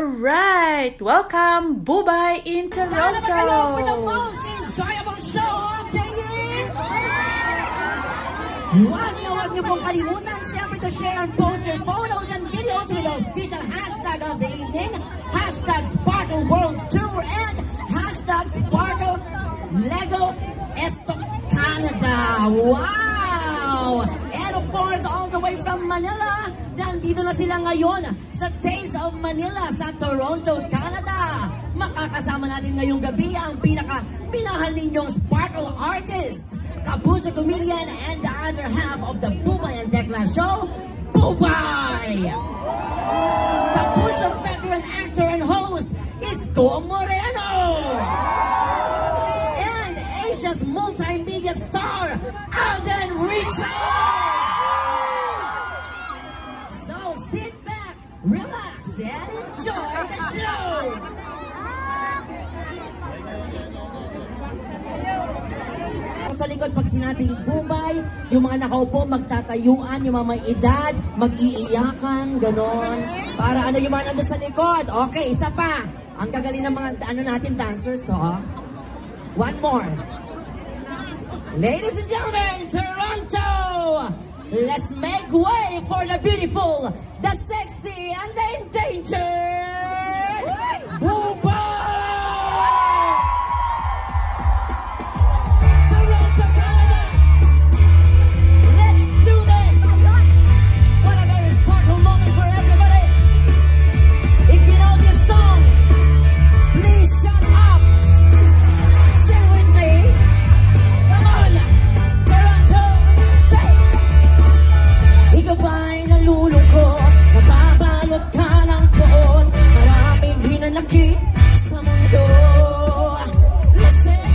Alright, welcome Bubay in Toronto. Hello for the most enjoyable show of the year. Huwag niyo pong kalimutan syempre to share and post your photos and videos with the official hashtag of the evening, hashtag Sparkle World Tour and hashtag Sparkle Lego Esto Canada. Wow! And of course, all the way from Manila, nandito na sila ngayon sa Taste of Manila sa Toronto, Canada. Makakasama natin ngayong gabi ang pinaka-minahal ninyong sparkle artist, Kapuso comedian and the other half of the Bubay and Tekla show, Bubay! Kapuso veteran actor and host, Isko Moreno! And Asia's multimedia star, Alden Richards! So sit back, relax, and enjoy the show! Sa likod, pag sinabing Bubay, yung mga nakaupo, magtatayuan, yung mga may edad, mag-iiyakan, ganon. Para ano yung mga nandun sa likod. Okay, isa pa. Ang gagaling ng mga natin dancers, oh. One more. Ladies and gentlemen, Toronto! Let's make way for the beautiful, the sexy, and the endangered Bubay! Toronto, Canada! Let's do this! What a very sparkle moment for everybody! If you know this song, please shut up! Sing with me! Come on! Toronto! Say! Ikaw ba'y nalulungkot? Nababalot ka ng poon? Maraming hinanakit sa mundo. Listen,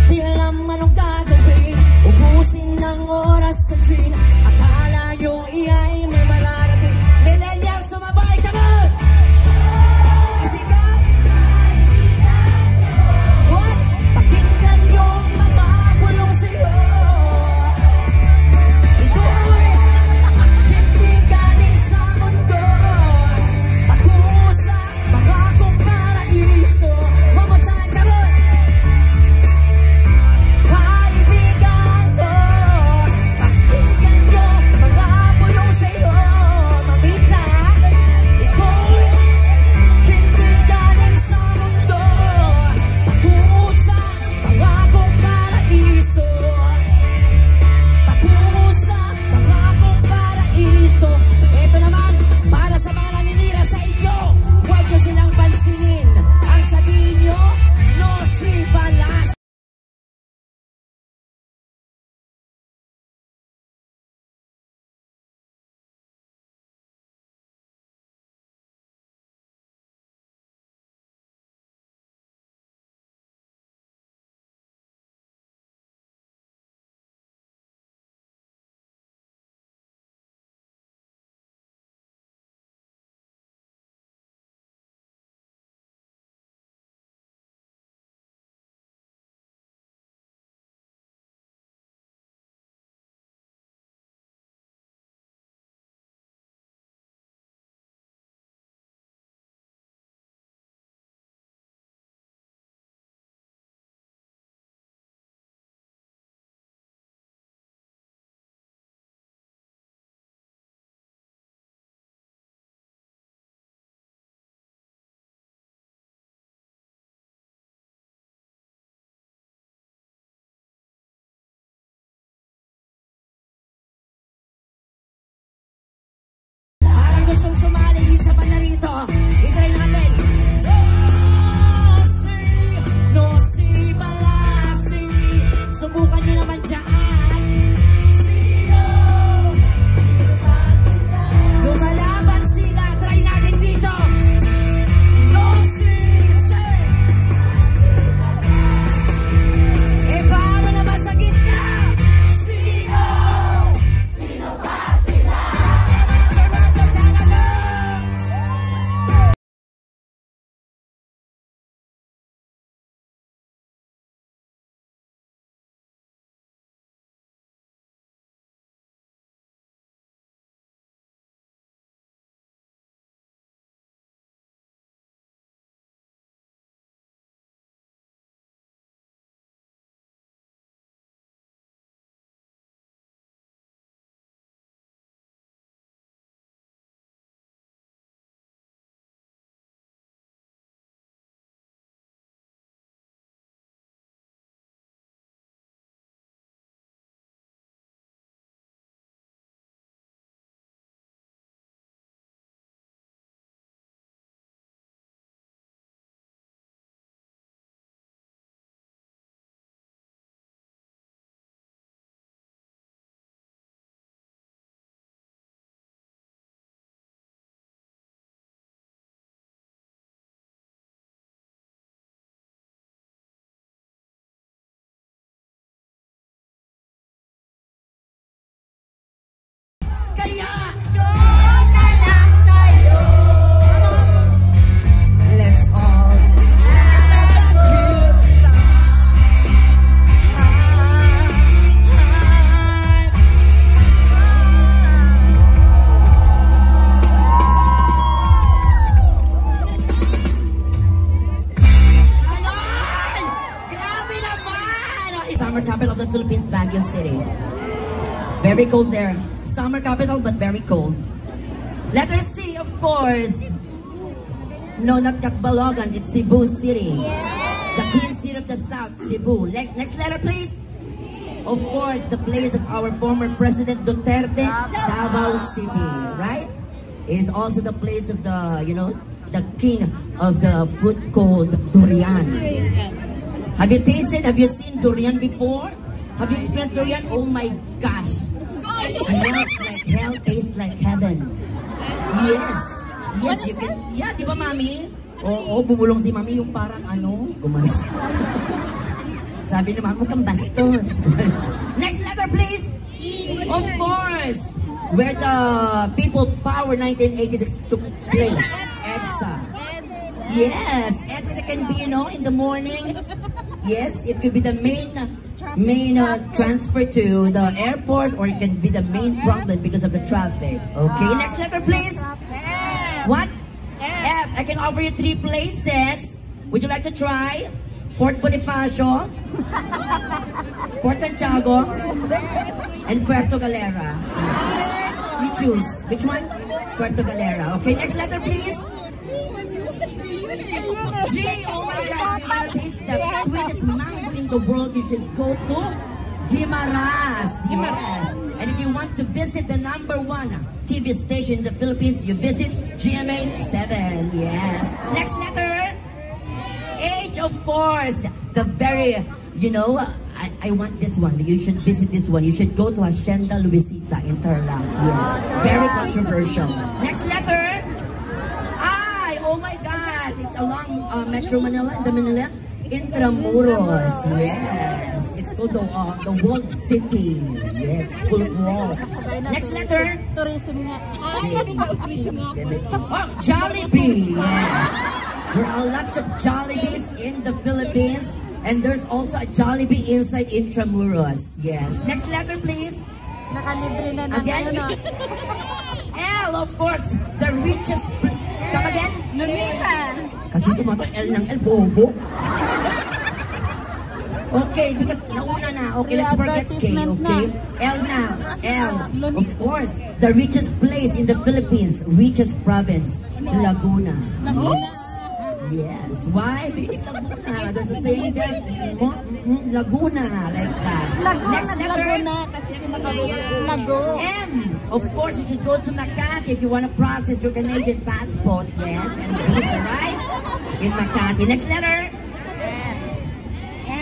di alam anong gagawin. Ubusin ng oras sa train. Akala nyo iya'y may mararating. Millennial, sumabay ka na! Isigaw! What? Pakinggan yung mapapulong sa'yo. Ito ay hindi galing sa mundo. Patungo sa pangakong paraiso. summer capital of the Philippines, Baguio City. Very cold there. Summer capital, but very cold. Letter C, of course. No, not Catbalogan, it's Cebu City. The Queen City of the South, Cebu. Next letter, please. Of course, the place of our former President Duterte, Davao City, right? It is also the place of the, you know, the king of the fruit called durian. Have you tasted, have you seen durian before? Have you experienced durian? Oh my gosh. Smells like hell, tastes like heaven. Yes. Yes, you can. Yeah, di ba, Mami? Oo, bumulong si Mami yung parang ano, gumanis. Sabi naman, mukhang bastos. Next letter, please. Of course, where the People Power 1986 took place. EDSA. Yes, EDSA can be, you know, in the morning. Yes, it could be the main transfer to the airport, or it can be the main problem because of the traffic. Okay, next letter, please. What? F. I can offer you 3 places. Would you like to try? Fort Bonifacio, Fort Santiago, and Puerto Galera. We choose. Which one? Puerto Galera. Okay, next letter, please. G. Oh my God, you wanna taste the sweetest mango in the world? You should go to Guimaras. Yes. And if you want to visit the #1 TV station in the Philippines, you visit GMA 7. Yes. Next letter. H, of course. The very, you know, I want this one. You should visit this one. You should go to Hacienda Luisita, Interlac. Yes. Very controversial. Next letter. I. Oh my gosh. It's along Metro Manila, in the Manila. Intramuros. Yes. It's called the Walled City. Yes. Full of walls. Next letter. Oh, Jollibee. Yes. There are lots of Jollibees in the Philippines, and there's also a Jollibee inside Intramuros. Yes. Next letter, please. Nakalibre na again. L, of course, the richest. Come again. Lumita. Kasi tumato L ng L, bobo. Okay, because nauna na. Okay, let's forget K, okay? L now. L, of course, the richest place in the Philippines, richest province, Laguna. Yes. Why? Because Laguna. There's a saying there. Laguna, like that. Next letter. M. Of course, you should go to Makati if you want to process your Canadian passport. Yes. And visa, right? In Makati. Next letter.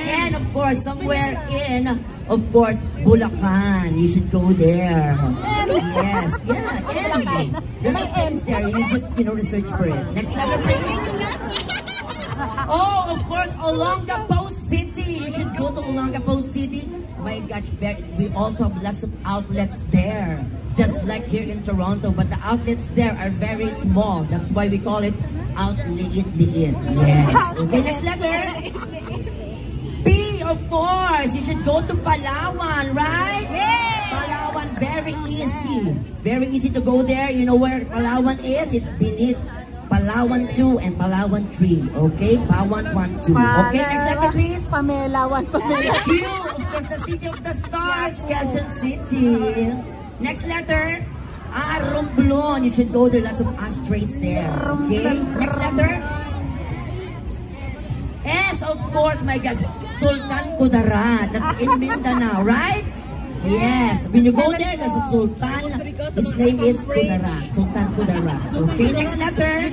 And of course, somewhere in, of course, Bulacan. You should go there. Yes. Yeah. M. There's a place there. You just, you know, research for it. Next letter, please. Oh, of course, Olongapo City. You should go to Olongapo City. My gosh, we also have lots of outlets there. Just like here in Toronto. But the outlets there are very small. That's why we call it outlet-liit. Yes. Okay, next letter. P, of course. You should go to Palawan, right? Palawan, very easy. Very easy to go there. You know where Palawan is? It's beneath Palawan 2 and Palawan 3. Okay? Palawan 1, 2. Okay, next letter, please. Pamelawan. Q, of course, the city of the stars, Quezon City. Next letter. R, Romblon. You should go there. Lots of ashtrays there. Okay? Next letter. S, of course, my gosh. Sultan Kudarat. That's in Mindanao, right? Yes. When you go there, there's a Sultan. His name is Kudarat. Sultan Kudarat. Okay, next letter.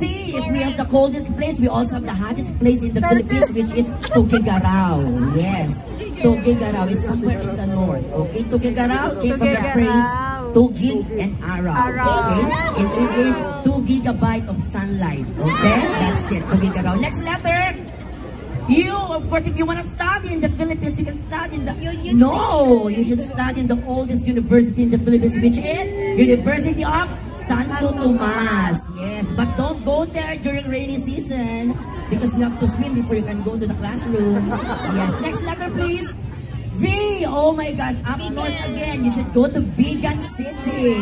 T. If we have the coldest place, we also have the hottest place in the Philippines, which is Tuguegarao. Yes. Tuguegarao. It's somewhere in the north. Okay, Tuguegarao came from the phrase Tugig and Araw. Okay? In English, 2 gigabyte of sunlight. Okay? That's it. Tuguegarao. Next letter. You, of course, if you want to study in the Philippines, you can study in the... No! You should study in the oldest university in the Philippines, which is University of Santo Tomas. Yes, but don't go there during rainy season because you have to swim before you can go to the classroom. Yes, next letter, please. V! Oh my gosh, up north again. You should go to Vigan City.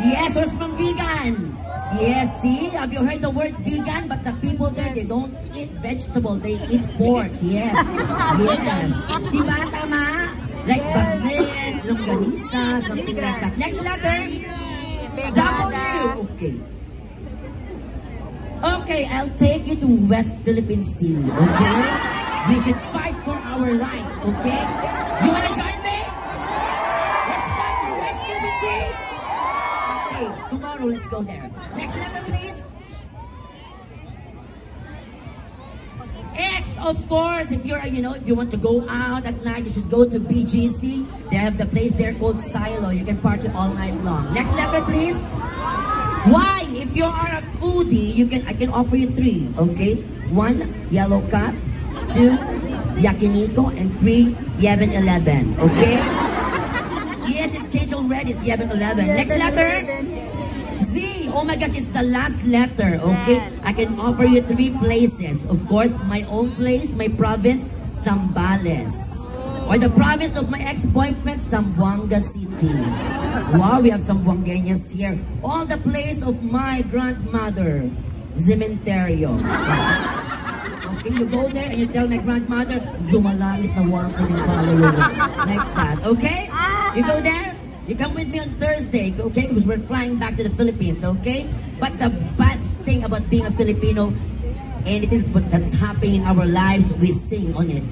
Yes, who's from Vigan? Yes, see? Have you heard the word vegan? But the people there, they don't eat vegetable. They eat pork. Yes. Yes. Diba? Tama? Like bagnet, longganisa, something like that. Next letter. W. Okay. Okay, I'll take you to West Philippine Sea. Okay? We should fight for our right. Okay? You wanna join me? Let's fight for West Philippine Sea. Okay, tomorrow let's go there. Next letter, please. X, of course. If you're, if you want to go out at night, you should go to BGC. They have the place there called Silo. You can party all night long. Next letter, please. Y. If you are a foodie, I can offer you 3. Okay. 1, Yellow Cup. 2, Yakiniku. And 3, 11-11. Okay. Yes, it's changed already. It's 11-11. Next letter. Z. Oh my gosh, it's the last letter. Okay. I can offer you 3 places. Of course, my own place, my province, Zambales. Or the province of my ex-boyfriend, Zamboanga City. Wow, we have some Zamboangueñas here. All the place of my grandmother, Cementerio. Okay, you go there and you tell my grandmother, Zumalangit na warang kanyang kaluluwa. Like that, okay? You go there, you come with me on Thursday, okay? Because we're flying back to the Philippines, okay? But the best thing about being a Filipino, anything that's happening in our lives, we sing on it.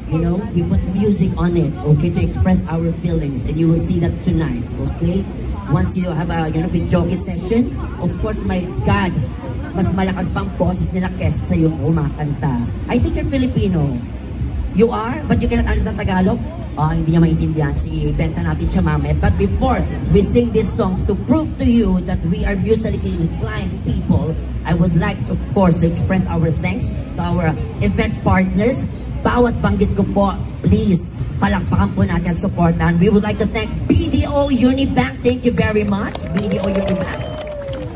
We put music on it, okay, to express our feelings, and you will see that tonight, okay? Once you have a, videoke session, of course, my God, mas malakas pang boses nila kesa sa yung kumakanta. I think you're Filipino. You are, but you cannot understand Tagalog. Hindi niya maintindihan. Sige, ibenta natin siya mamaya. But before we sing this song, to prove to you that we are musically inclined people, I would like to, of course, to express our thanks to our event partners. Bawat banggit ko po, please, palakpakan po natin at supportan. We would like to thank BDO Unibank. Thank you very much, BDO Unibank.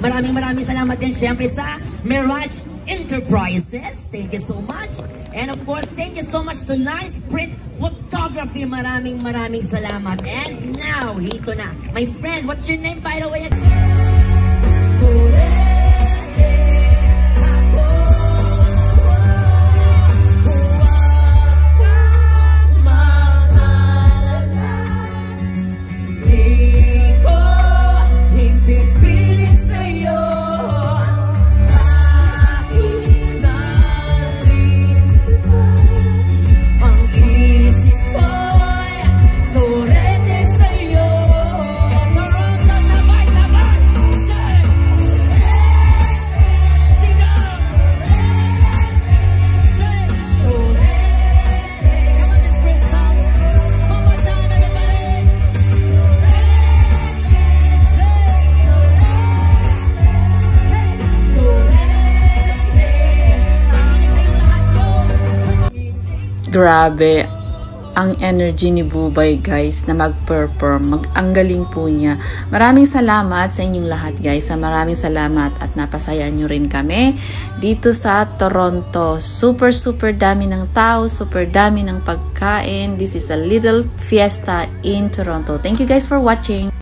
Maraming salamat din syempre sa Mirage Enterprises. Thank you so much. And of course, thank you so much to Nice Print Photography. Maraming salamat. And now, hito na. My friend, what's your name by the way? Grabe ang energy ni Bubay guys na mag-perform. Ang galing po niya. Maraming salamat sa inyong lahat guys. Maraming salamat at napasaya nyo rin kami dito sa Toronto. Super dami ng tao, super dami ng pagkain. This is a little fiesta in Toronto. Thank you guys for watching.